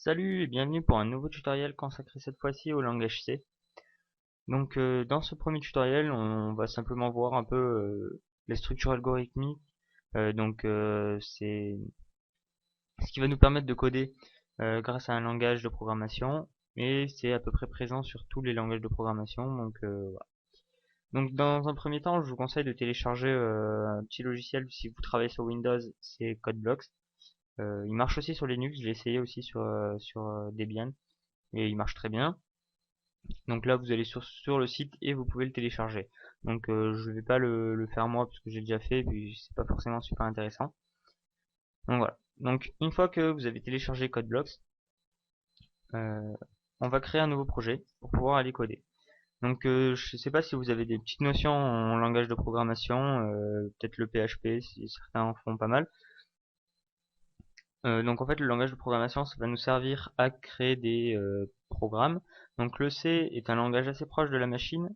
Salut et bienvenue pour un nouveau tutoriel consacré cette fois-ci au langage C. Donc dans ce premier tutoriel, on va simplement voir un peu les structures algorithmiques. C'est ce qui va nous permettre de coder grâce à un langage de programmation, et c'est à peu près présent sur tous les langages de programmation. Voilà. Donc dans un premier temps, je vous conseille de télécharger un petit logiciel si vous travaillez sur Windows, c'est CodeBlocks. Il marche aussi sur Linux, je l'ai essayé aussi sur Debian et il marche très bien. Donc là, vous allez sur le site et vous pouvez le télécharger. Donc je vais pas le faire moi parce que j'ai déjà fait et puis c'est pas forcément super intéressant. Donc voilà. Donc une fois que vous avez téléchargé CodeBlocks, euh, on va créer un nouveau projet pour pouvoir aller coder. Donc je sais pas si vous avez des petites notions en langage de programmation, peut-être le PHP si certains en font pas mal. Donc en fait le langage de programmation ça va nous servir à créer des programmes. Donc le C est un langage assez proche de la machine,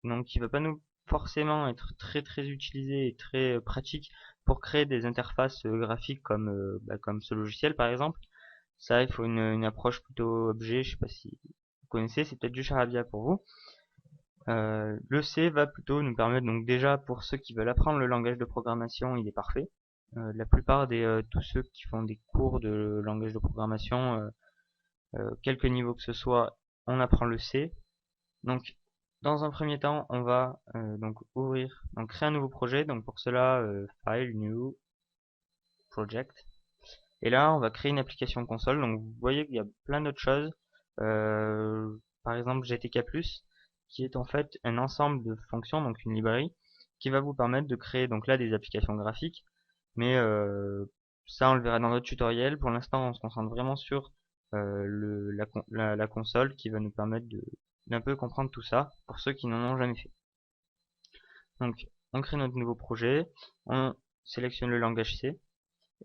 donc qui va pas nous forcément être très utilisé et très pratique pour créer des interfaces graphiques comme ce logiciel par exemple. Ça il faut une approche plutôt objet, je sais pas si vous connaissez, c'est peut-être du charabia pour vous. Le C va plutôt nous permettre, donc déjà pour ceux qui veulent apprendre le langage de programmation, il est parfait. La plupart tous ceux qui font des cours de langage de programmation, quelque niveau que ce soit, on apprend le C. Donc dans un premier temps, on va créer un nouveau projet. Donc pour cela, File, New, Project. Et là, on va créer une application console. Donc vous voyez qu'il y a plein d'autres choses. Par exemple, GTK+, qui est en fait un ensemble de fonctions, donc une librairie, qui va vous permettre de créer donc là des applications graphiques. Mais ça, on le verra dans notre tutoriel. Pour l'instant, on se concentre vraiment sur la console qui va nous permettre d'un peu comprendre tout ça pour ceux qui n'en ont jamais fait. Donc, on crée notre nouveau projet, on sélectionne le langage C,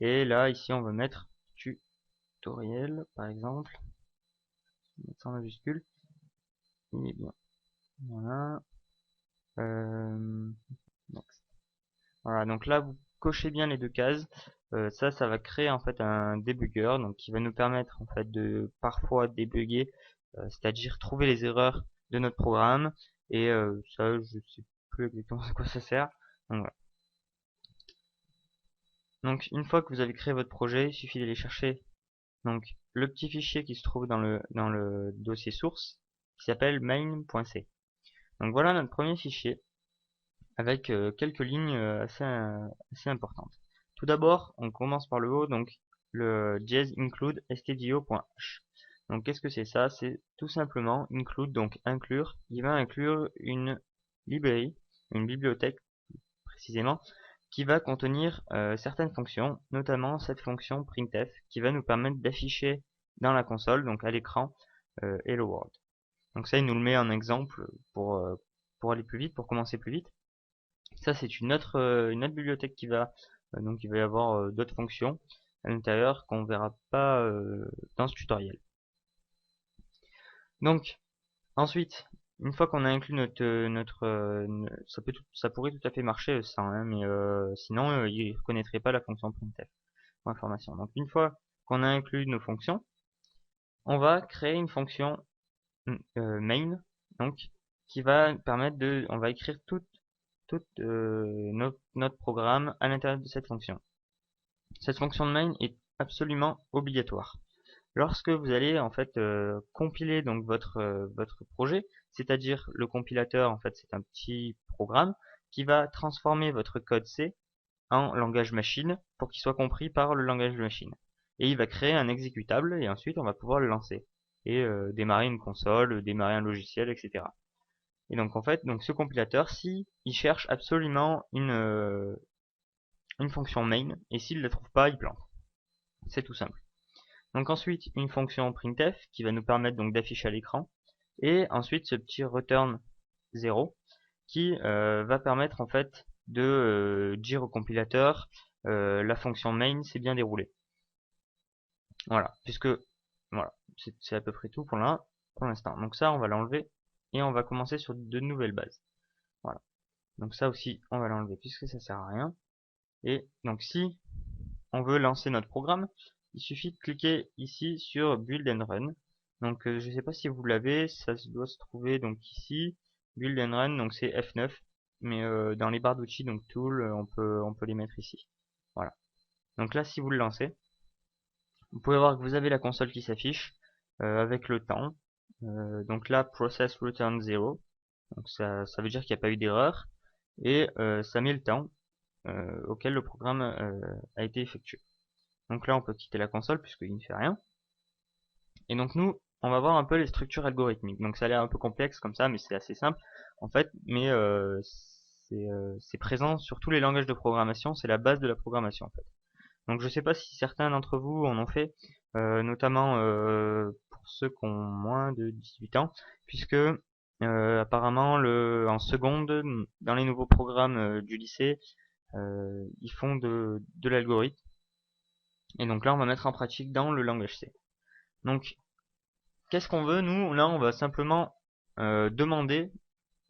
et là, ici, on va mettre tutoriel, par exemple, mettre ça en majuscule, et bien, voilà, euh, next. Voilà, donc là, vous cochez bien les deux cases. Ça va créer en fait un debugger, donc qui va nous permettre en fait de parfois débugger, c'est-à-dire trouver les erreurs de notre programme. Et ça, je sais plus exactement à quoi ça sert. Donc voilà. Donc une fois que vous avez créé votre projet, il suffit d'aller chercher donc le petit fichier qui se trouve dans le dossier source, qui s'appelle main.c. Donc voilà notre premier fichier avec quelques lignes assez importantes. Tout d'abord, on commence par le haut, donc le dièse include stdio.h. Donc qu'est-ce que c'est ça? C'est tout simplement include, donc inclure, qui va inclure une librairie, une bibliothèque précisément, qui va contenir certaines fonctions, notamment cette fonction printf, qui va nous permettre d'afficher dans la console, donc à l'écran, Hello World. Donc ça, il nous le met en exemple pour aller plus vite, pour commencer plus vite. Ça, c'est une autre bibliothèque donc il va y avoir d'autres fonctions à l'intérieur qu'on verra pas dans ce tutoriel. Donc, ensuite, une fois qu'on a inclus ça pourrait tout à fait marcher ça, hein, mais sinon il reconnaîtrait pas la fonction printf pour information. Donc une fois qu'on a inclus nos fonctions, on va créer une fonction main, donc qui va permettre on va écrire notre programme à l'intérieur de cette fonction. Cette fonction de main est absolument obligatoire. Lorsque vous allez en fait compiler donc votre projet, c'est-à-dire le compilateur en fait c'est un petit programme qui va transformer votre code C en langage machine pour qu'il soit compris par le langage de machine. Et il va créer un exécutable et ensuite on va pouvoir le lancer et démarrer une console, démarrer un logiciel, etc. Et donc en fait, donc ce compilateur, si il cherche absolument une fonction main, et s'il ne la trouve pas, il plante. C'est tout simple. Donc ensuite, une fonction printf qui va nous permettre donc d'afficher à l'écran, et ensuite ce petit return 0 qui va permettre en fait de dire au compilateur la fonction main s'est bien déroulée. Voilà, puisque voilà, c'est à peu près tout pour l'instant. Donc ça, on va l'enlever et on va commencer sur de nouvelles bases. Voilà. Donc ça aussi, on va l'enlever puisque ça sert à rien. Et donc si on veut lancer notre programme, il suffit de cliquer ici sur Build and Run. Donc je ne sais pas si vous l'avez, ça doit se trouver donc ici, Build and Run, donc c'est F9, mais dans les barres d'outils, donc Tool, on peut les mettre ici. Voilà. Donc là, si vous le lancez, vous pouvez voir que vous avez la console qui s'affiche avec le temps. Donc là, Process Return 0, donc ça veut dire qu'il n'y a pas eu d'erreur, et ça met le temps auquel le programme a été effectué. Donc là, on peut quitter la console puisqu'il ne fait rien. Et donc nous, on va voir un peu les structures algorithmiques. Donc ça a l'air un peu complexe comme ça, mais c'est assez simple en fait. Mais c'est présent sur tous les langages de programmation. C'est la base de la programmation en fait. Donc je ne sais pas si certains d'entre vous en ont fait, notamment pour ceux qui ont moins de 18 ans, puisque apparemment en seconde, dans les nouveaux programmes du lycée, ils font de l'algorithme. Et donc là, on va mettre en pratique dans le langage C. Donc, qu'est-ce qu'on veut? Nous, là, on va simplement demander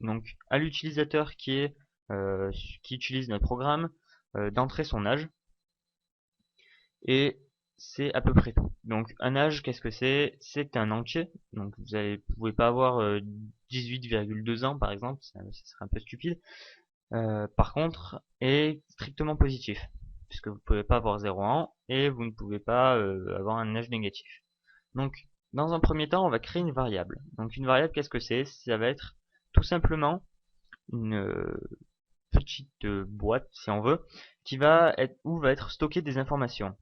donc à l'utilisateur qui utilise notre programme d'entrer son âge. Et c'est à peu près tout. Donc, un âge, qu'est-ce que c'est? C'est un entier. Donc, vous pouvez pas avoir 18,2 ans, par exemple. Ça serait un peu stupide. Par contre, est strictement positif, puisque vous ne pouvez pas avoir 0 ans et vous ne pouvez pas avoir un âge négatif. Donc, dans un premier temps, on va créer une variable. Donc, une variable, qu'est-ce que c'est? Ça va être tout simplement une petite boîte, si on veut, qui va être où va être stocké des informations.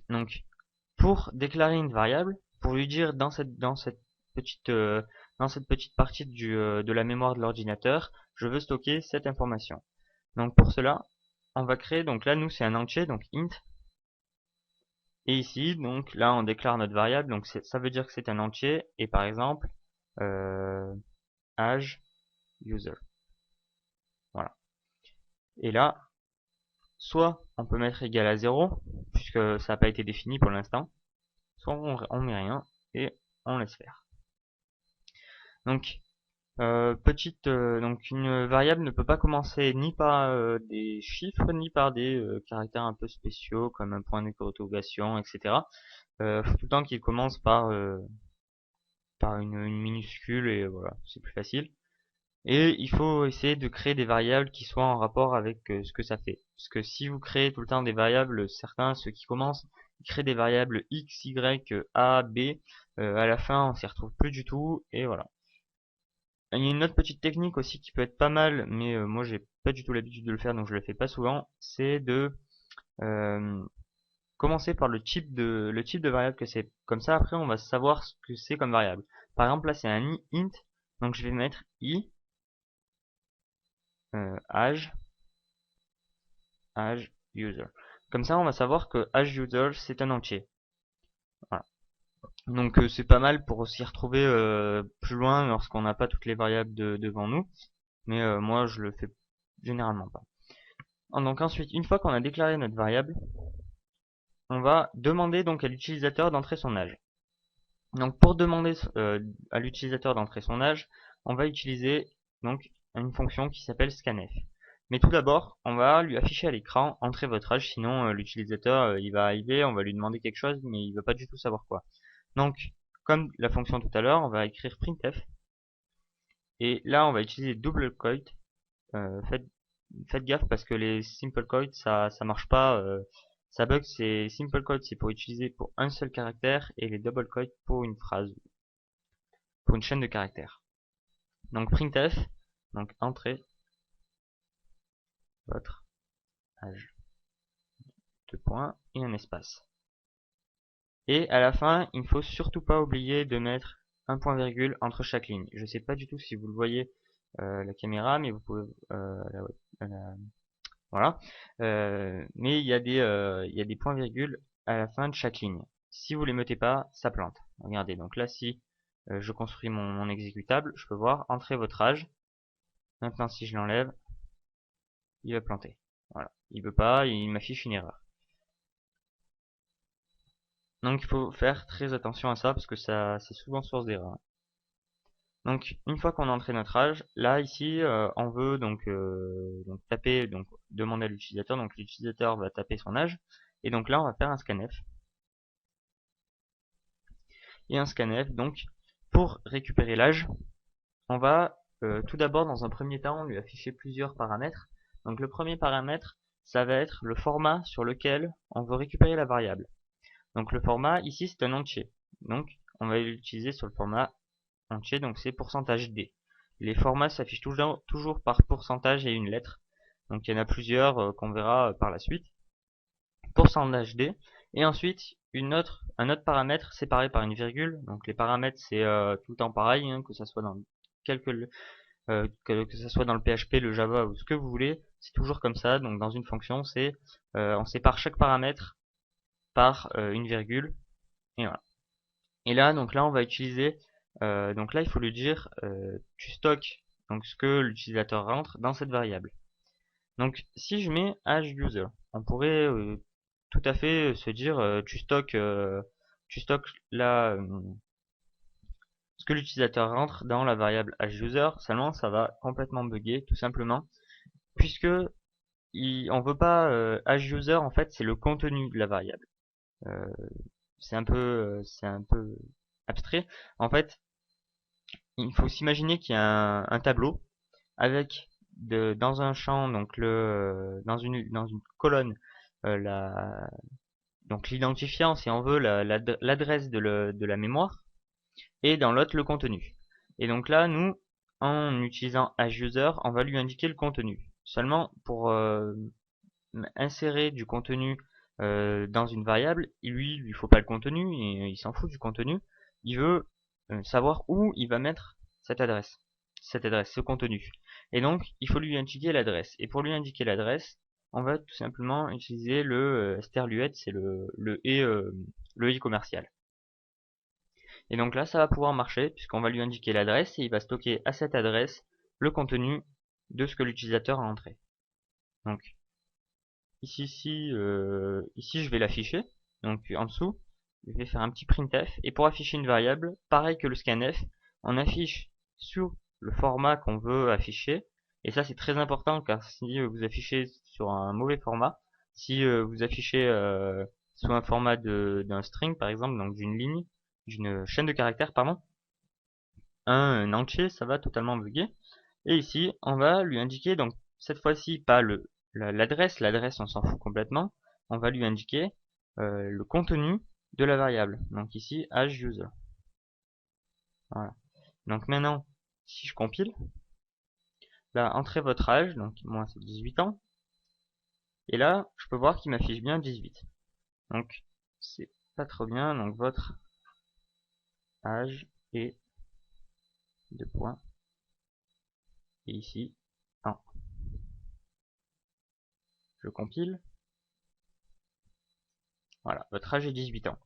Donc, pour déclarer une variable, pour lui dire petite dans cette petite partie de la mémoire de l'ordinateur, je veux stocker cette information. Donc pour cela, on va créer, donc là nous c'est un entier, donc int. Et ici, donc là on déclare notre variable, donc ça veut dire que c'est un entier, et par exemple, âge user. Voilà. Et là, soit on peut mettre égal à 0, puisque ça n'a pas été défini pour l'instant, soit on met rien, et on laisse faire. Donc, donc une variable ne peut pas commencer ni par des chiffres, ni par des caractères un peu spéciaux, comme un point d'interrogation, etc. Faut tout le temps qu'il commence par une minuscule, et voilà, c'est plus facile. Et il faut essayer de créer des variables qui soient en rapport avec ce que ça fait. Parce que si vous créez tout le temps des variables, ceux qui commencent, ils créent des variables x, y, a, b, à la fin on s'y retrouve plus du tout, et voilà. Il y a une autre petite technique aussi qui peut être pas mal, mais moi j'ai pas du tout l'habitude de le faire, donc je le fais pas souvent, c'est de euh, commencer par le type de variable que c'est. Comme ça après on va savoir ce que c'est comme variable. Par exemple là c'est un int, donc je vais mettre i âge user. Comme ça on va savoir que âge user c'est un entier. Voilà. Donc c'est pas mal pour s'y retrouver plus loin lorsqu'on n'a pas toutes les variables devant nous, mais moi je le fais généralement pas. Donc ensuite, une fois qu'on a déclaré notre variable, on va demander donc à l'utilisateur d'entrer son âge. Donc pour demander à l'utilisateur d'entrer son âge, on va utiliser donc une fonction qui s'appelle scanf. Mais tout d'abord, on va lui afficher à l'écran entrez votre âge, sinon l'utilisateur il va arriver, on va lui demander quelque chose, mais il va pas du tout savoir quoi. Donc comme la fonction tout à l'heure, on va écrire printf, et là on va utiliser double quote. Faites gaffe parce que les simple quotes ça marche pas. Ça bug. C'est simple quote, c'est pour utiliser pour un seul caractère, et les double quotes pour une phrase, pour une chaîne de caractères. Donc printf, donc entrez votre âge, deux points et un espace. Et à la fin, il ne faut surtout pas oublier de mettre un point virgule entre chaque ligne. Je sais pas du tout si vous le voyez la caméra, mais vous pouvez voilà. Mais il y a des points virgules à la fin de chaque ligne. Si vous les mettez pas, ça plante. Regardez, donc là si je construis mon exécutable, je peux voir entrer votre âge. Maintenant si je l'enlève, il va planter. Voilà. Il veut pas, il m'affiche une erreur. Donc il faut faire très attention à ça parce que ça c'est souvent source d'erreur. Donc une fois qu'on a entré notre âge, là ici on veut donc taper, donc demander à l'utilisateur, donc l'utilisateur va taper son âge, et donc là on va faire un scanf. et un scanf. Donc pour récupérer l'âge, on va tout d'abord dans un premier temps lui afficher plusieurs paramètres. Donc le premier paramètre, ça va être le format sur lequel on veut récupérer la variable. Donc le format ici c'est un entier. Donc on va l'utiliser sur le format entier, donc c'est %d. Les formats s'affichent toujours par pourcentage et une lettre. Donc il y en a plusieurs qu'on verra par la suite. %d. Et ensuite un autre paramètre séparé par une virgule. Donc les paramètres c'est tout le temps pareil, hein, que ça soit dans que ça soit dans le PHP, le Java ou ce que vous voulez, c'est toujours comme ça. Donc dans une fonction, c'est on sépare chaque paramètre par une virgule et voilà. Et là, donc là, on va utiliser donc là, il faut lui dire tu stockes donc ce que l'utilisateur rentre dans cette variable. Donc si je mets age user, on pourrait tout à fait se dire tu stockes là ce que l'utilisateur rentre dans la variable age user. Seulement ça va complètement bugger tout simplement puisque on veut pas age user, en fait c'est le contenu de la variable. Euh, c'est un peu abstrait. En fait, il faut s'imaginer qu'il y a un tableau avec dans un champ donc dans une colonne la donc l'identifiant si on veut l'adresse de la mémoire et dans l'autre le contenu. Et donc là nous en utilisant age_user on va lui indiquer le contenu. Seulement pour insérer du contenu dans une variable, lui faut pas le contenu, il s'en fout du contenu, il veut savoir où il va mettre cette adresse, ce contenu. Et donc il faut lui indiquer l'adresse. Et pour lui indiquer l'adresse, on va tout simplement utiliser le sterluette, c'est le i commercial. Et donc là ça va pouvoir marcher puisqu'on va lui indiquer l'adresse et il va stocker à cette adresse le contenu de ce que l'utilisateur a entré. Donc ici je vais l'afficher. Donc en dessous, je vais faire un petit printf. Et pour afficher une variable, pareil que le scanf, on affiche sur le format qu'on veut afficher. Et ça c'est très important car si vous affichez sur un mauvais format, si vous affichez sous un format d'un string par exemple, donc d'une ligne, d'une chaîne de caractères, pardon, un entier, ça va totalement bugger. Et ici, on va lui indiquer, donc cette fois-ci, pas l'adresse, l'adresse on s'en fout complètement, on va lui indiquer le contenu de la variable. Donc ici, age user. Voilà. Donc maintenant, si je compile, là, entrez votre âge, donc moi c'est 18 ans, et là, je peux voir qu'il m'affiche bien 18. Donc, c'est pas trop bien, donc votre âge est 2 points, et ici, 1. Je compile. Voilà, votre âge est 18 ans.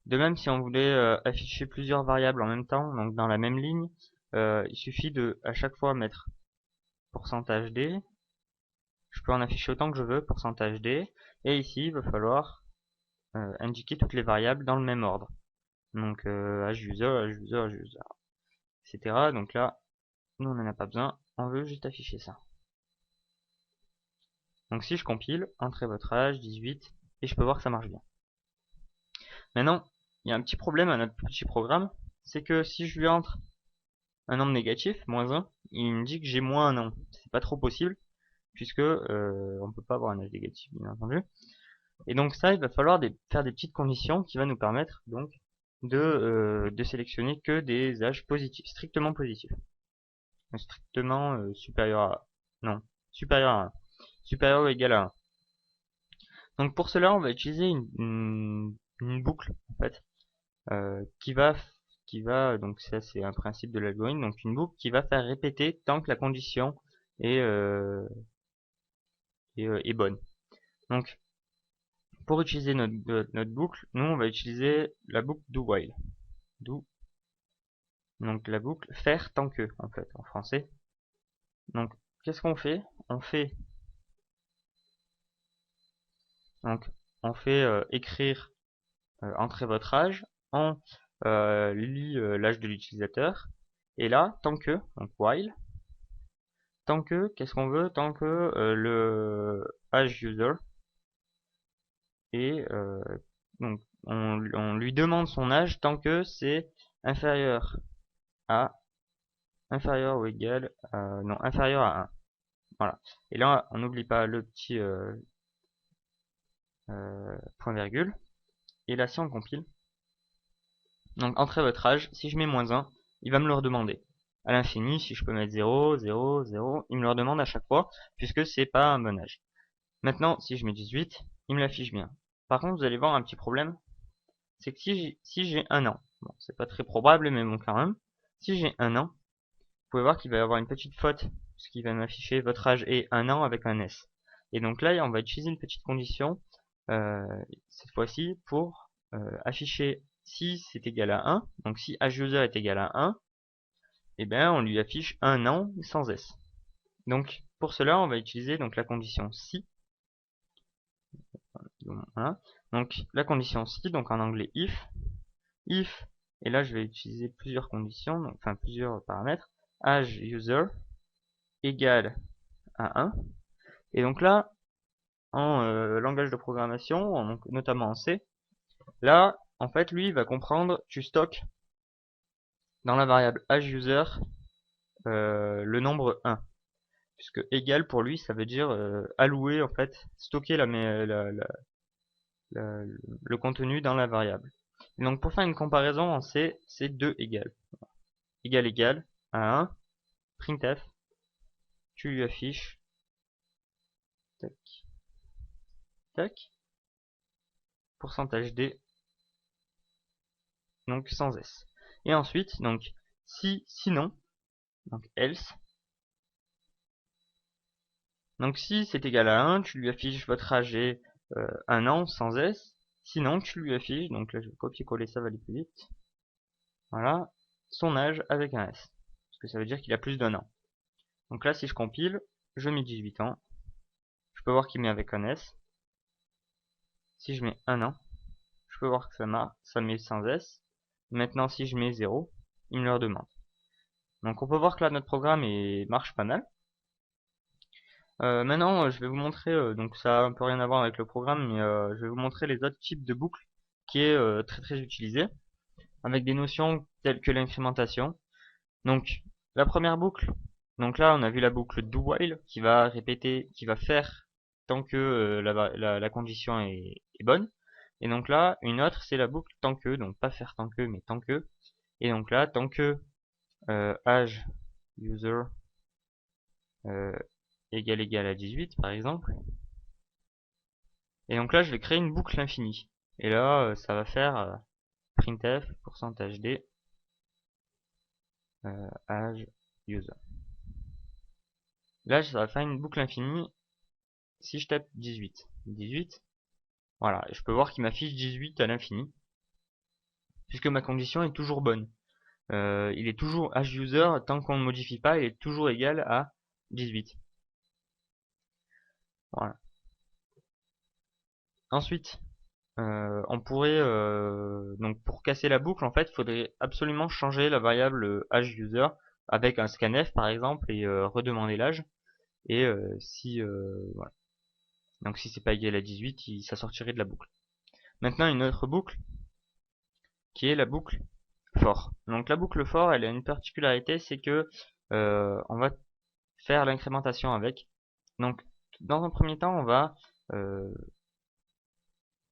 De même, si on voulait afficher plusieurs variables en même temps, donc dans la même ligne, il suffit de à chaque fois mettre %d. Je peux en afficher autant que je veux, %d. Et ici, il va falloir indiquer toutes les variables dans le même ordre. Donc age user, etc. Donc là, nous on n'en a pas besoin, on veut juste afficher ça. Donc si je compile, entrez votre âge, 18, et je peux voir que ça marche bien. Maintenant, il y a un petit problème à notre petit programme, c'est que si je lui entre un nombre négatif, -1, il me dit que j'ai moins 1 an. C'est pas trop possible, puisque on peut pas avoir un âge négatif, bien entendu. Et donc ça, il va falloir faire des petites conditions qui va nous permettre donc de sélectionner que des âges positifs, strictement positifs. Strictement supérieur à... Non, supérieur à 1. Supérieur ou égal à 1. Donc pour cela, on va utiliser une boucle, en fait, qui va, donc ça c'est un principe de l'algorithme, donc une boucle qui va faire répéter tant que la condition est, est bonne. Donc pour utiliser notre boucle, nous on va utiliser la boucle do while. Donc la boucle faire tant que, en fait, en français. Donc qu'est-ce qu'on fait? Donc on fait écrire entrer votre âge, on lit l'âge de l'utilisateur, et là, tant que, donc while, tant que, qu'est-ce qu'on veut? Tant que le age user est donc on lui demande son âge tant que c'est inférieur à inférieur ou égal à, non, inférieur à 1. Voilà. Et là, on n'oublie pas le petit point virgule. Et là, si on compile, donc entrez votre âge, si je mets -1, il va me le redemander. À l'infini, si je peux mettre 0, 0, 0, il me le redemande à chaque fois, puisque c'est pas un bon âge. Maintenant, si je mets 18, il me l'affiche bien. Par contre, vous allez voir un petit problème, c'est que si j'ai 1 an, bon, c'est pas très probable, mais bon quand même, si j'ai 1 an, vous pouvez voir qu'il va y avoir une petite faute, puisqu'il va m'afficher votre âge est 1 an avec un S. Et donc là, on va utiliser une petite condition, cette fois-ci, pour afficher si c'est égal à 1, donc si âge_user est égal à 1, et bien on lui affiche 1 an sans S. Donc pour cela, on va utiliser donc la condition si. Voilà. Donc la condition si, donc en anglais if, et là je vais utiliser plusieurs conditions, donc, enfin plusieurs paramètres, âge user égale à 1, et donc là, en langage de programmation, donc, notamment en C, là, en fait, lui, il va comprendre, tu stockes dans la variable âge_user le nombre 1, puisque égal pour lui, ça veut dire allouer, en fait, stocker le contenu dans la variable. Et donc pour faire une comparaison en C, c'est 2 égales. Égal à 1, printf, tu lui affiches, tac, tac, pourcentage %d, donc sans S. Et ensuite, donc, sinon, donc else, donc si c'est égal à 1, tu lui affiches votre âge est 1 an sans S, sinon tu lui affiches, donc là je vais copier-coller, ça va aller plus vite, voilà, son âge avec un S, parce que ça veut dire qu'il a plus d'1 an. Donc là si je compile, je mets 18 ans, je peux voir qu'il met avec un S, si je mets 1 an, je peux voir que ça met sans S, maintenant si je mets 0, il me le redemande. Donc on peut voir que là notre programme marche pas mal. Maintenant, je vais vous montrer, donc ça a un peu rien à voir avec le programme, mais je vais vous montrer les autres types de boucles qui est très très utilisé, avec des notions telles que l'incrémentation. Donc la première boucle, donc là on a vu la boucle do while qui va répéter, qui va faire tant que la condition est bonne. Et donc là une autre c'est la boucle tant que, donc pas faire tant que mais tant que. Et donc là tant que âge user égal à 18 par exemple. Et donc là je vais créer une boucle infinie. Et là ça va faire printf %d âge user. Là ça va faire une boucle infinie si je tape 18. Voilà, et je peux voir qu'il m'affiche 18 à l'infini, puisque ma condition est toujours bonne. Il est toujours âge user, tant qu'on ne modifie pas, il est toujours égal à 18. Voilà. Ensuite, on pourrait, donc pour casser la boucle, en fait, il faudrait absolument changer la variable âge user avec un scanf par exemple et redemander l'âge. Et voilà. Donc si c'est pas égal à 18, ça sortirait de la boucle. Maintenant une autre boucle qui est la boucle for. Donc la boucle for, elle a une particularité, c'est que on va faire l'incrémentation avec. Donc dans un premier temps, on va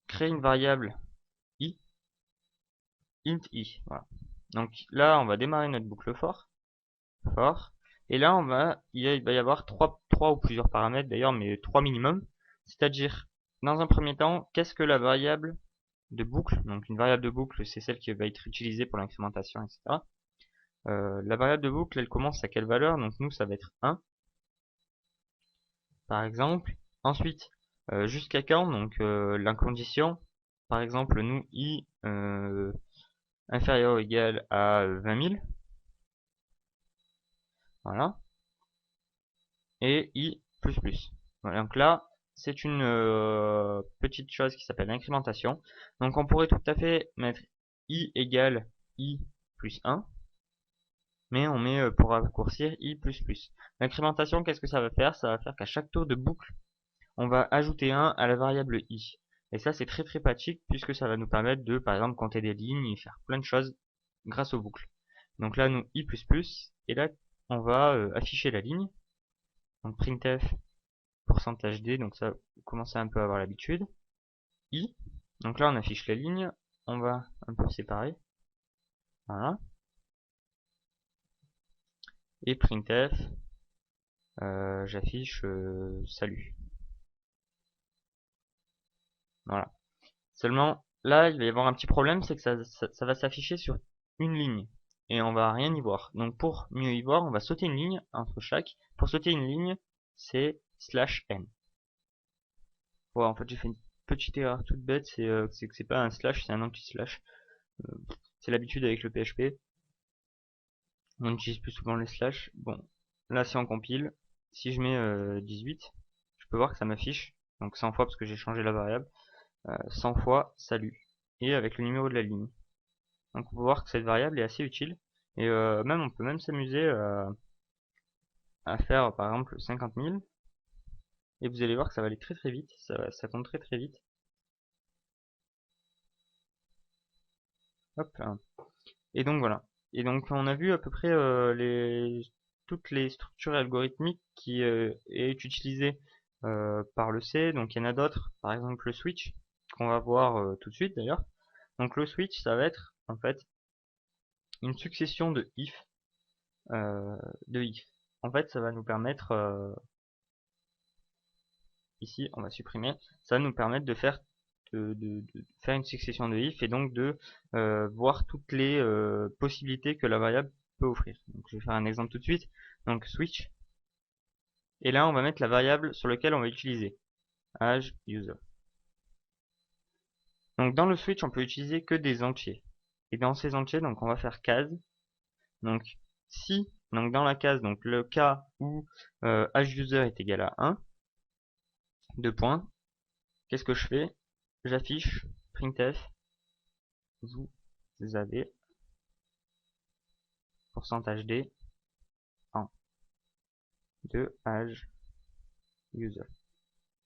créer une variable i, int i. Voilà. Donc là, on va démarrer notre boucle for, et là il va y avoir trois ou plusieurs paramètres d'ailleurs, mais 3 minimum. C'est-à-dire, dans un premier temps, qu'est-ce que la variable de boucle, donc une variable de boucle, c'est celle qui va être utilisée pour l'incrémentation, etc. La variable de boucle, elle commence à quelle valeur? Donc nous, ça va être 1, par exemple. Ensuite, jusqu'à quand? Donc l'incondition, par exemple, nous, i inférieur ou égal à 20 000. Voilà. Et i plus plus. Voilà, donc là, c'est une petite chose qui s'appelle l'incrémentation. Donc on pourrait tout à fait mettre i égale i plus 1. Mais on met pour raccourcir i++. L'incrémentation, qu'est-ce que ça va faire? Ça va faire qu'à chaque tour de boucle, on va ajouter 1 à la variable i. Et ça, c'est très très pratique puisque ça va nous permettre de, par exemple, compter des lignes et faire plein de choses grâce aux boucles. Donc là, nous, i++, et là, on va afficher la ligne. Donc printf, %d, donc ça, vous commencez un peu à avoir l'habitude. I, donc là, on affiche la ligne. On va un peu séparer. Voilà. Et printf, j'affiche salut. Voilà. Seulement, là, il va y avoir un petit problème, c'est que ça va s'afficher sur une ligne. Et on va rien y voir. Donc pour mieux y voir, on va sauter une ligne entre chaque. Pour sauter une ligne, c'est /n. Ouais, en fait, j'ai fait une petite erreur toute bête, c'est que c'est pas un slash, c'est un anti-slash. Euh, c'est l'habitude avec le PHP. On utilise plus souvent les slash. Bon, là, si on compile, si je mets 18, je peux voir que ça m'affiche. Donc 100 fois parce que j'ai changé la variable. 100 fois salut. Et avec le numéro de la ligne. Donc on peut voir que cette variable est assez utile. Et même on peut même s'amuser à faire par exemple 50 000. Et vous allez voir que ça va aller très très vite. Ça compte très très vite. Hop là. Et donc voilà. Et donc on a vu à peu près toutes les structures algorithmiques qui est utilisée par le C. Donc il y en a d'autres. Par exemple le switch qu'on va voir tout de suite d'ailleurs. Donc le switch ça va être en fait une succession de if. euh, de if. En fait, ça va nous permettre, ici, on va supprimer, ça va nous permettre de faire de faire une succession de if et donc de voir toutes les possibilités que la variable peut offrir. Donc, je vais faire un exemple tout de suite. Donc switch, et là on va mettre la variable sur laquelle on va utiliser age user. Donc dans le switch, on peut utiliser que des entiers. Et dans ces entiers, donc on va faire case. Donc si, donc dans la case, donc le cas où age user est égal à 1, deux points, qu'est-ce que je fais? J'affiche printf, vous avez %d en de age user.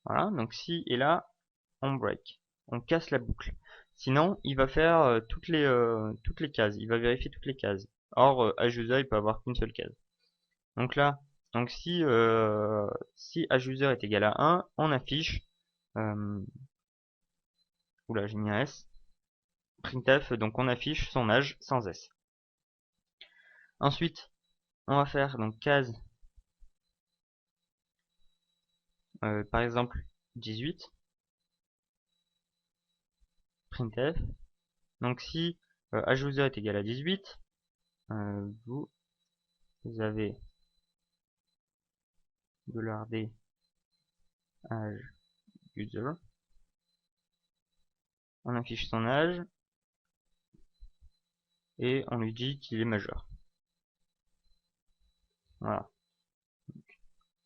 Voilà, donc si et là, on break, on casse la boucle. Sinon, il va faire toutes les cases, il va vérifier toutes les cases. Or, age user, il peut avoir qu'une seule case. Donc là, donc si age user est égal à 1, on affiche, oula, j'ai mis un S, printf, donc on affiche son âge sans S. Ensuite, on va faire donc case, par exemple 18, printf. Donc si age user est égal à 18, vous avez $d age user. On affiche son âge et on lui dit qu'il est majeur. Voilà.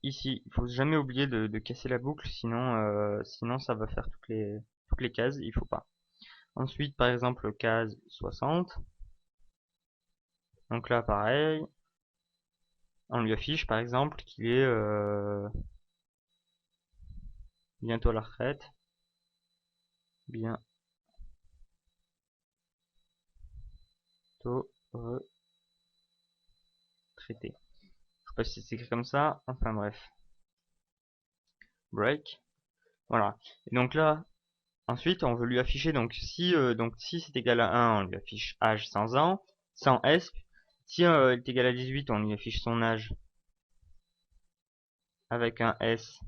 Ici, il faut jamais oublier de casser la boucle, sinon ça va faire toutes les cases, il faut pas. Ensuite, par exemple, case 60. Donc là, pareil, on lui affiche par exemple qu'il est bientôt à la retraite. Bientôt retraité. Je sais pas si c'est écrit comme ça, enfin bref. Break. Voilà. Et donc là, ensuite, on veut lui afficher, donc si c'est égal à 1, on lui affiche âge sans ans, sans S. Si il est égal à 18, on lui affiche son âge avec un S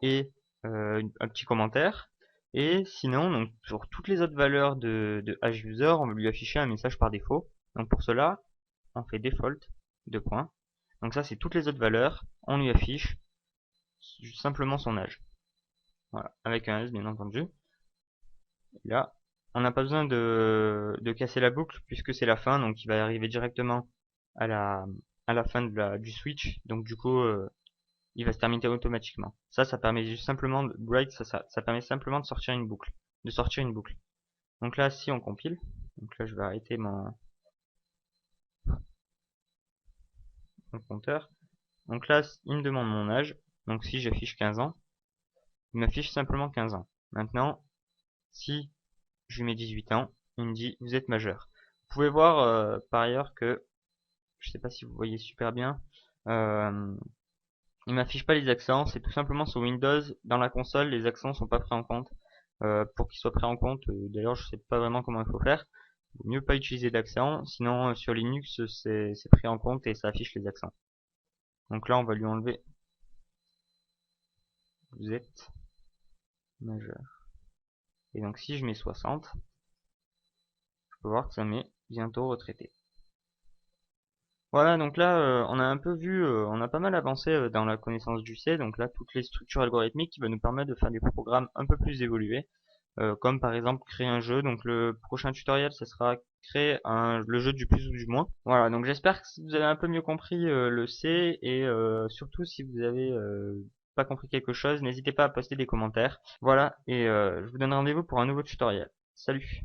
et un petit commentaire. Et sinon, donc pour toutes les autres valeurs de age user, on veut lui afficher un message par défaut. Donc pour cela, on fait default, deux points. Donc ça, c'est toutes les autres valeurs. On lui affiche simplement son âge. Voilà, avec un S bien entendu. Là, on n'a pas besoin de casser la boucle puisque c'est la fin, donc il va arriver directement à la fin du switch. Donc du coup, il va se terminer automatiquement. Ça permet juste simplement de break, ça permet simplement de sortir une boucle, Donc là, si on compile, donc là je vais arrêter mon compteur. Donc là, il me demande mon âge. Donc si j'affiche 15 ans, il m'affiche simplement 15 ans. Maintenant, Si je lui mets 18 ans, il me dit vous êtes majeur. Vous pouvez voir par ailleurs que, je sais pas si vous voyez super bien, euh, il m'affiche pas les accents, c'est tout simplement sur Windows, dans la console, les accents sont pas pris en compte. Pour qu'ils soient pris en compte, d'ailleurs je sais pas vraiment comment il faut faire. Il vaut mieux pas utiliser d'accent, sinon sur Linux c'est pris en compte et ça affiche les accents. Donc là on va lui enlever vous êtes majeur. Et donc si je mets 60, je peux voir que ça met bientôt retraité. Voilà, donc là, on a un peu vu, on a pas mal avancé dans la connaissance du C. Donc là, toutes les structures algorithmiques qui vont nous permettre de faire des programmes un peu plus évolués, comme par exemple créer un jeu. Donc le prochain tutoriel, ce sera créer le jeu du plus ou du moins. Voilà, donc j'espère que vous avez un peu mieux compris le C et surtout si vous avez pas compris quelque chose, n'hésitez pas à poster des commentaires. Voilà, et je vous donne rendez-vous pour un nouveau tutoriel. Salut!